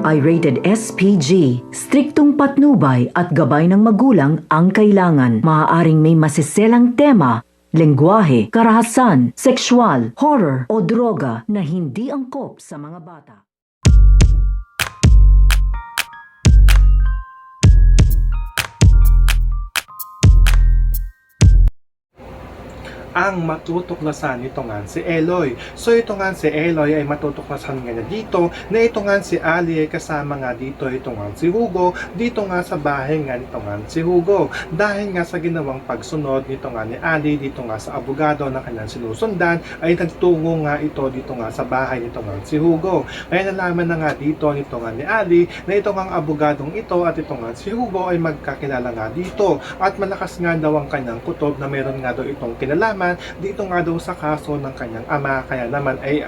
ay rated SPG. Striktong patnubay at gabay ng magulang ang kailangan. Maaaring may masiselang tema, lengguwahe, karahasan, sexual, horror o droga na hindi angkop sa mga bata. Ang matutuklasan nito nga si Eloy. So ito nga si Eloy ay matutuklasan nga niya dito na ito nga si Ali ay kasama nga dito ito nga si Hugo dito nga sa bahay nga nito nga si Hugo. Dahil nga sa ginawang pagsunod nito nga ni Ali dito nga sa abogado na kanyang sinusundan ay nagtungo nga ito dito nga sa bahay nito nga si Hugo. Kaya nalaman na nga dito nito nga ni Ali na ito nga abogadong ito at ito nga si Hugo ay magkakilala nga dito at malakas nga daw ang kanyang kutob na meron nga daw itong kinalaman dito nga daw sa kaso ng kanyang ama, kaya naman ay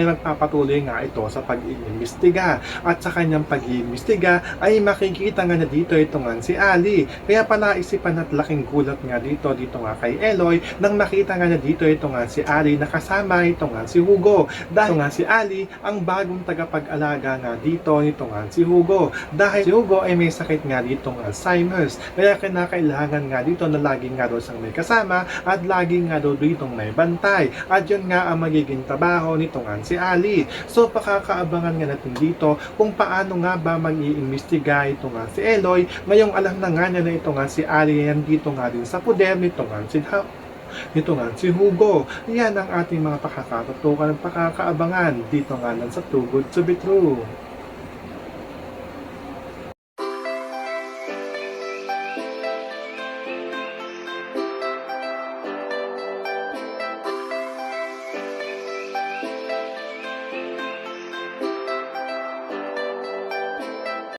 nagpapatuloy nga ito sa pag-iimbestiga at sa kanyang pag-iimbestiga ay makikita nga na dito ito nga si Ali. Kaya pala isipan at laking gulat nga dito nga kay Eloy nang makita nga na dito ito nga si Ali na kasama ito nga si Hugo. Dahil nga si Ali ang bagong tagapag-alaga nga dito nga si Hugo. Dahil si Hugo ay may sakit nga dito nga Alzheimer's. Kaya kinakailangan nga dito na lagi nga daw siyang may kasama at lagi nga daw dito may bantay. At yun nga ang magiging trabaho nito nga si Ali. So pakakaabangan nga natin dito kung paano nga ba mag-iimbestiga ito nga si Eloy. Ngayong alam na nga niya na ito nga si Ali yan dito nga din sa puder nito nga si Hugo. Yan ang ating mga pakakatutukan at pakakaabangan dito nga lang sa Too Good to Be True.